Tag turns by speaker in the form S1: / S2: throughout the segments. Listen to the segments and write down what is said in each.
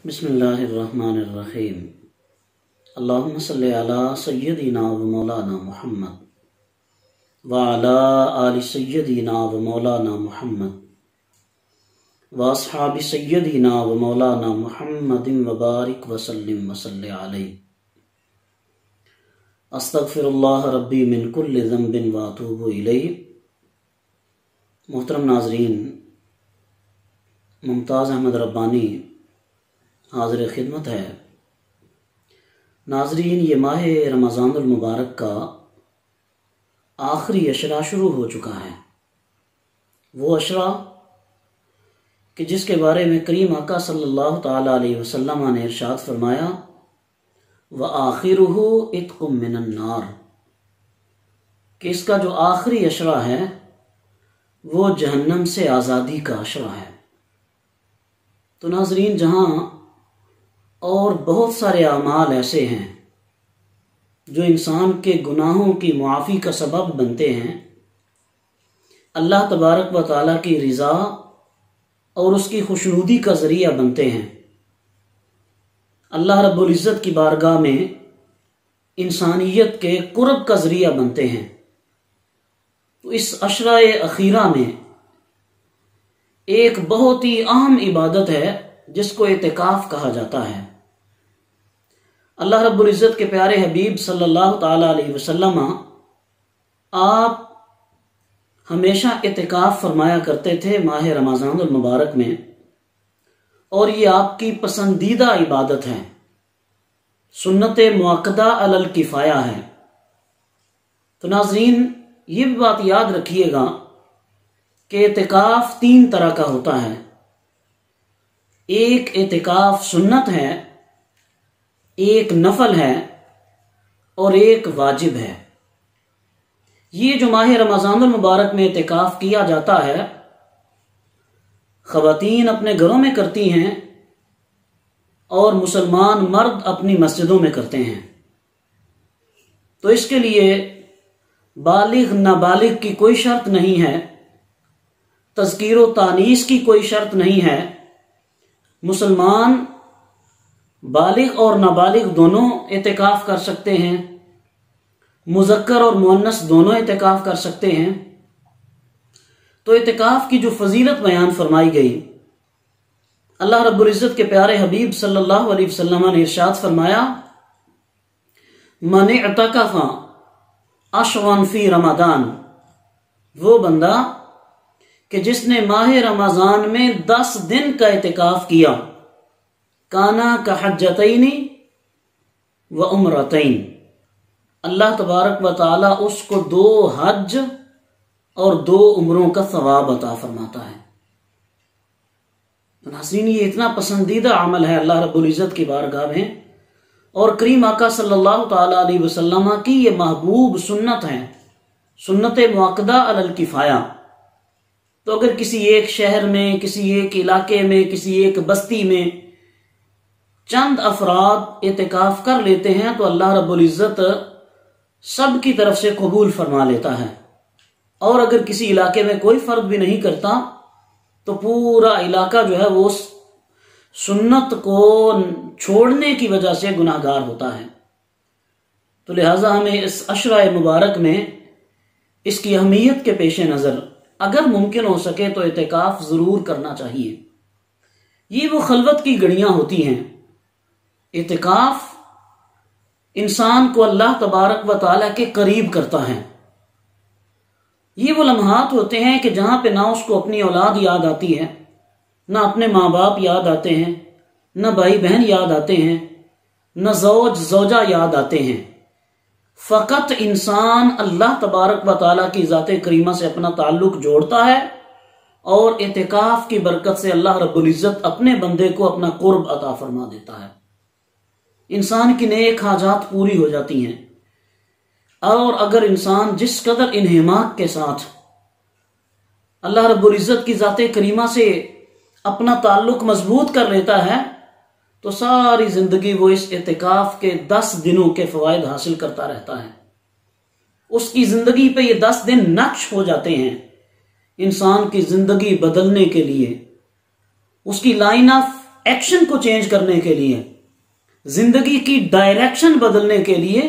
S1: بسم اللہ الرحمن الرحیم اللہم صلی علی سیدنا و مولانا محمد وعلی آل سیدنا و مولانا محمد واصحاب سیدنا و مولانا محمد وبارک وسلم وصلی علیہ۔ استغفر اللہ ربی من کل ذنب واتوب الیہ۔ محترم ناظرین، ممتاز احمد ربانی حاضر خدمت ہے۔ ناظرین، یہ ماہ رمضان المبارک کا آخری عشرہ شروع ہو چکا ہے، وہ عشرہ کہ جس کے بارے میں کریم آقا صلی اللہ تعالی علیہ وسلم نے ارشاد فرمایا وَآخِرُهُ عِتْقٌ مِّنَ النَّارِ، کہ اس کا جو آخری عشرہ ہے وہ جہنم سے آزادی کا عشرہ ہے۔ تو ناظرین، جہاں اور بہت سارے اعمال ایسے ہیں جو انسان کے گناہوں کی معافی کا سبب بنتے ہیں، اللہ تبارک و تعالیٰ کی رضا اور اس کی خوشنودی کا ذریعہ بنتے ہیں، اللہ رب العزت کی بارگاہ میں انسانیت کے قرب کا ذریعہ بنتے ہیں، تو اس عشرہ اخیرہ میں ایک بہت ہی اہم عبادت ہے جس کو اعتکاف کہا جاتا ہے۔ اللہ رب العزت کے پیارے حبیب صلی اللہ تعالی علیہ وسلم آپ ہمیشہ اعتکاف فرمایا کرتے تھے ماہ رمضان المبارک میں، اور یہ آپ کی پسندیدہ عبادت ہے، سنت مؤکدہ علی الکفایہ ہے۔ تو ناظرین، یہ بھی بات یاد رکھیے گا کہ اعتکاف تین طرح کا ہوتا ہے۔ ایک اعتکاف سنت ہے، ایک نفل ہے، اور ایک واجب ہے۔ یہ جو ماہ رمضان المبارک میں اعتکاف کیا جاتا ہے، خواتین اپنے گھروں میں کرتی ہیں اور مسلمان مرد اپنی مسجدوں میں کرتے ہیں۔ تو اس کے لیے بالغ نابالغ کی کوئی شرط نہیں ہے، تذکیر و تانیث کی کوئی شرط نہیں ہے، مسلمان بالغ اور نابالغ دونوں اعتکاف کر سکتے ہیں، مذکر اور مؤنث دونوں اعتکاف کر سکتے ہیں۔ تو اعتکاف کی جو فضیلت بیان فرمائی گئی، اللہ رب العزت کے پیارے حبیب صلی اللہ علیہ وسلم نے ارشاد فرمایا من اعتکف عشرا فی رمضان، وہ بندہ کہ جس نے ماہ رمضان میں 10 دن کا اعتکاف کیا، کانا کحجتین و عمرتین، اللہ تبارک و تعالی اس کو 2 حج اور 2 عمروں کا ثواب عطا فرماتا ہے۔ ناظرین، یہ اتنا پسندیدہ عمل ہے اللہ رب العزت کی بارگاہ میں، اور کریم آقا صلی اللہ تعالی علیہ وسلم کی یہ محبوب سنت ہے، سنت مؤکدہ علی الکفایہ۔ تو اگر کسی ایک شہر میں، کسی ایک علاقے میں، کسی ایک بستی میں چند افراد اعتکاف کر لیتے ہیں تو اللہ رب العزت سب کی طرف سے قبول فرما لیتا ہے، اور اگر کسی علاقے میں کوئی فرق بھی نہیں کرتا تو پورا علاقہ جو ہے وہ سنت کو چھوڑنے کی وجہ سے گناہ گار ہوتا ہے۔ تو لہٰذا ہمیں اس عشرہ مبارک میں اس کی اہمیت کے پیش نظر اگر ممکن ہو سکے تو اعتکاف ضرور کرنا چاہیے۔ یہ وہ خلوت کی گھڑیاں ہوتی ہیں، اعتکاف انسان کو اللہ تبارک و تعالیٰ کے قریب کرتا ہے۔ یہ وہ لمحات ہوتے ہیں کہ جہاں پہ نہ اس کو اپنی اولاد یاد آتی ہے، نہ اپنے ماں باپ یاد آتے ہیں، نہ بھائی بہن یاد آتے ہیں، نہ زوج زوجہ یاد آتے ہیں، فقط انسان اللہ تبارک و تعالیٰ کی ذات کریمہ سے اپنا تعلق جوڑتا ہے، اور اعتکاف کی برکت سے اللہ رب العزت اپنے بندے کو اپنا قرب عطا فرما دیتا ہے، انسان کی نیک حاجات پوری ہو جاتی ہیں۔ اور اگر انسان جس قدر انہماک کے ساتھ اللہ رب العزت کی ذات کریمہ سے اپنا تعلق مضبوط کر لیتا ہے تو ساری زندگی وہ اس اعتکاف کے 10 دنوں کے فوائد حاصل کرتا رہتا ہے۔ اس کی زندگی پہ یہ 10 دن نقش ہو جاتے ہیں انسان کی زندگی بدلنے کے لیے، اس کی لائن آف एक्शन को चेंज करने के लिए, जिंदगी की डायरेक्शन बदलने के लिए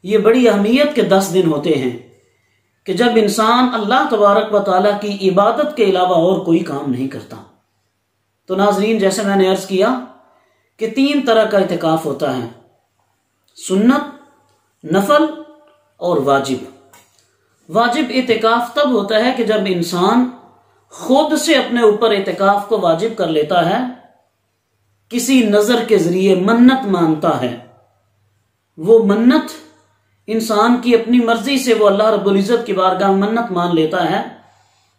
S1: ये बड़ी अहमियत के 10 दिन होते हैं कि जब इंसान अल्लाह तबारक व तआला की इबादत के अलावा और कोई काम नहीं करता। तो नाजरीन, जैसे मैंने अर्ज किया कि 3 तरह का इतिकाफ होता है, सुन्नत, नफल और वाजिब। वाजिब इतिकाफ तब होता है कि जब इंसान खुद से अपने ऊपर इतिकाफ को वाजिब कर लेता है, किसी नजर के जरिए मन्नत मानता है। वो मन्नत इंसान की अपनी मर्जी से वो अल्लाह रब्बुल इज्जत की बारगाह में मन्नत मान लेता है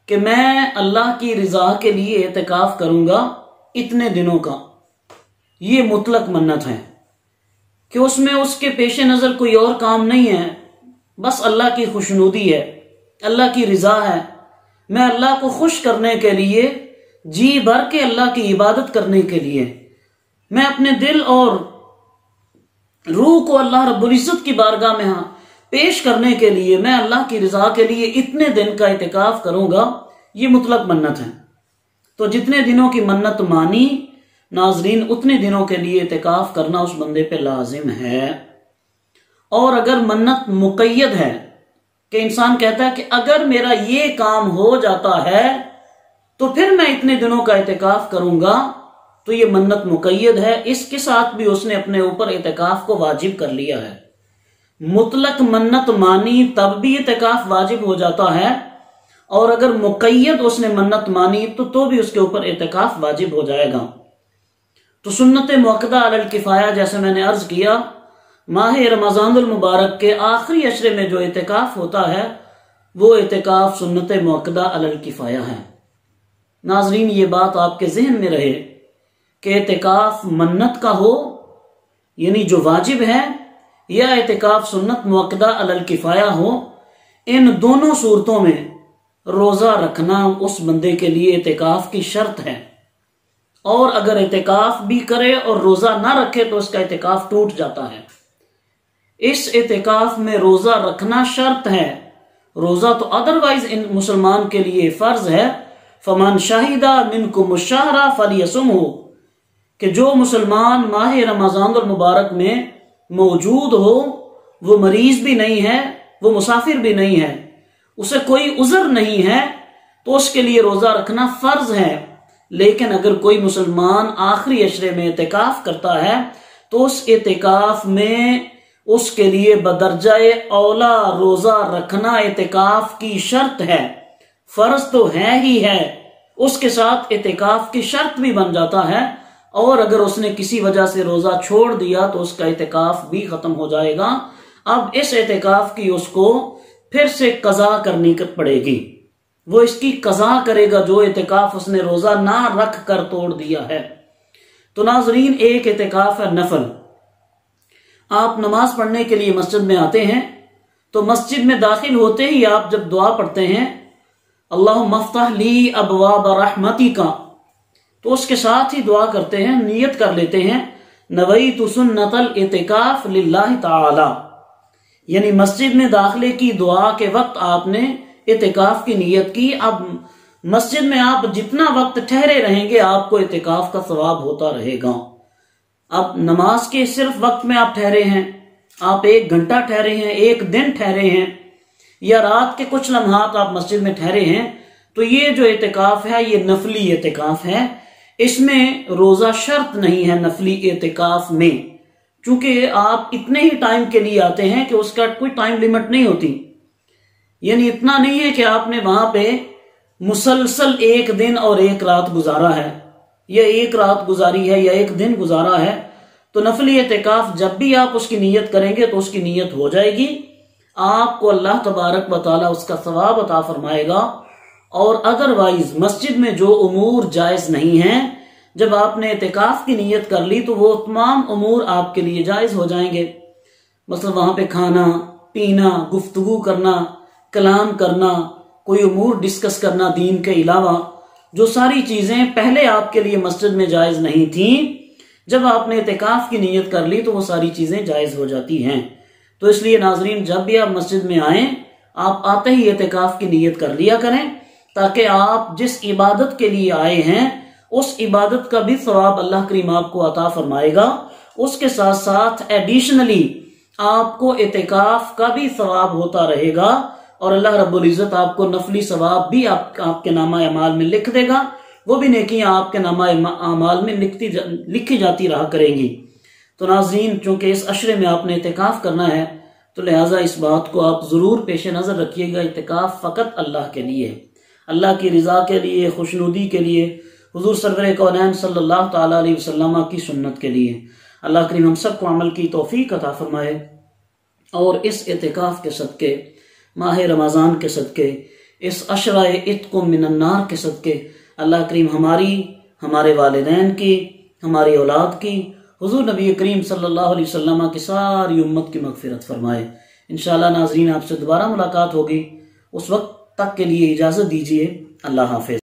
S1: कि मैं अल्लाह की रिजा के लिए इतिकाफ करूंगा इतने दिनों का। ये मुतलक मन्नत है कि उसमें उसके पेश नजर कोई और काम नहीं है, बस अल्लाह की खुशनुदी है, अल्लाह की रिजा है। मैं अल्लाह को खुश करने के लिए, जी भर के अल्लाह की इबादत करने के लिए, मैं अपने दिल और रूह को अल्लाह रब्बुल इज्जत की बारगाह में पेश करने के लिए, मैं अल्लाह की रिजा के लिए इतने दिन का इतिकाफ करूंगा। ये मुतलक मन्नत है। तो जितने दिनों की मन्नत मानी नाजरीन, उतने दिनों के लिए इतिकाफ करना उस बंदे पे लाजिम है। और अगर मन्नत मुक़य्यद है कि इंसान कहता है कि अगर मेरा ये काम हो जाता है तो फिर मैं इतने दिनों का इतिकाफ करूंगा, तो ये मन्नत मुक़य्यद है। इसके साथ भी उसने अपने ऊपर इतिकाफ को वाजिब कर लिया है। मुतलक मन्नत मानी तब भी इतिकाफ वाजिब हो जाता है, और अगर मुक़य्यद उसने मन्नत मानी तो भी उसके ऊपर इतिकाफ वाजिब हो जाएगा। तो सुन्नत मुअक्कदा अलल किफाया, जैसे मैंने अर्ज किया, माह रमज़ानुल मुबारक के आखिरी अशरे में जो इतिकाफ होता है वो इतिकाफ सुन्नत मुअक्कदा अलल किफाया है। नाजरीन, ये बात आपके जहन में रहे कि इतिकाफ मन्नत का हो यानी जो वाजिब है, या इतिकाफ सुन्नत मुअक्कदा अलल किफाया हो, इन दोनों सूरतों में रोजा रखना उस बंदे के लिए इतिकाफ की शर्त है। और अगर इतिकाफ भी करे और रोजा ना रखे तो उसका इतिकाफ टूट जाता है। इस इतिकाफ में रोजा रखना शर्त है। रोजा तो अदरवाइज इन मुसलमान के लिए फर्ज है। फमन शाहिदा मिनकुम शहरा फलियसुमहु, कि जो मुसलमान माह रमज़ानुल मुबारक में मौजूद हो, वो मरीज भी नहीं है, वो मुसाफिर भी नहीं है, उसे कोई उज़र नहीं है, तो उसके लिए रोजा रखना फर्ज है। लेकिन अगर कोई मुसलमान आखिरी अशरे में इतिकाफ करता है तो उस इतिकाफ में उसके लिए बदरजाए औला रोजा रखना इतिकाफ की शर्त है। फर्ज तो है ही है, उसके साथ इतिकाफ की शर्त भी बन जाता है। और अगर उसने किसी वजह से रोजा छोड़ दिया तो उसका इतिकाफ भी खत्म हो जाएगा। अब इस इतिकाफ की उसको फिर से कज़ा करनी पड़ेगी। वो इसकी कज़ा करेगा जो इतिकाफ उसने रोजा ना रख कर तोड़ दिया है। तो नाजरीन, एक इतिकाफ है नफल। आप नमाज पढ़ने के लिए मस्जिद में आते हैं, तो मस्जिद में दाखिल होते ही आप जब दुआ पढ़ते हैं अल्लाहुम्मा अफ्तह ली अबवाब रहमतिका, तो उसके साथ ही दुआ करते हैं, नियत कर लेते हैं नवैतु सुन्नतल इतिकाफ लिल्लाहि ताला, यानी मस्जिद में दाखिले की दुआ के वक्त आपने इतिकाफ की नियत की। अब मस्जिद में आप जितना वक्त ठहरे रहेंगे आपको इतिकाफ का सवाब होता रहेगा। अब नमाज के सिर्फ वक्त में आप ठहरे हैं, आप 1 घंटा ठहरे हैं, 1 दिन ठहरे हैं, या रात के कुछ लम्हात आप मस्जिद में ठहरे हैं, तो ये जो इतिकाफ है ये नफली इतिकाफ है। इसमें रोजा शर्त नहीं है नफली इतिकाफ में, चूंकि आप इतने ही टाइम के लिए आते हैं कि उसका कोई टाइम लिमिट नहीं होती। यानी इतना नहीं है कि आपने वहां पे मुसलसल 1 दिन और 1 रात गुजारा है, या 1 रात गुजारी है, या 1 दिन गुजारा है। तो नफली इतिकाफ जब भी आप उसकी नीयत करेंगे तो उसकी नीयत हो जाएगी, आपको अल्लाह तबारक व तआला उसका सवाब अता फरमाएगा। और अदरवाइज मस्जिद में जो उमूर जायज नहीं है, जब आपने इतिकाफ की नीयत कर ली तो वो तमाम उमूर आपके लिए जायज हो जाएंगे। मतलब वहां पे खाना पीना, गुफ्तगू करना, कलाम करना, कोई उमूर डिस्कस करना दीन के अलावा, जो सारी चीजें पहले आपके लिए मस्जिद में जायज नहीं थी, जब आपने इतिकाफ की नीयत कर ली तो वो सारी चीजें जायज हो जाती हैं। तो इसलिए नाजरीन, जब भी आप मस्जिद में आए, आप आते ही इतिकाफ की नीयत कर लिया करें, ताकि आप जिस इबादत के लिए आए हैं اس عبادت کا بھی ثواب اللہ کریم آپ کو عطا فرمائے گا۔ اس کے ساتھ ساتھ ایڈیشنلی آپ کو اعتکاف کا بھی ثواب ہوتا رہے گا، اور اللہ رب العزت آپ کو نفلی ثواب بھی آپ کے نامہ اعمال میں لکھ دے گا، وہ بھی نیکیاں آپ کے نامہ اعمال میں لکھی جاتی رہا کریں گی۔ تو ناظرین، چونکہ اس عشرے میں آپ نے اعتکاف کرنا ہے تو لہٰذا اس بات کو آپ ضرور پیش نظر رکھیے گا، اعتکاف فقط اللہ کے لیے، اللہ کی رضا کے لیے، خوشنودی کے لیے، حضور سرور کونین صلی اللہ تعالیٰ علیہ وسلم کی سنت کے لیے۔ اللہ کریم ہم سب کو عمل کی توفیق عطا فرمائے، اور اس اعتکاف کے صدقے، ماہ رمضان کے صدقے، اس عشرہ عتق من النار کے صدقے اللہ کریم ہمارے والدین کی، ہماری اولاد کی، حضور نبی کریم صلی اللہ علیہ وسلم کی ساری امت کی مغفرت فرمائے۔ انشاءاللہ ناظرین، آپ سے دوبارہ ملاقات ہوگی، اس وقت تک کے لیے اجازت دیجیے، اللہ حافظ۔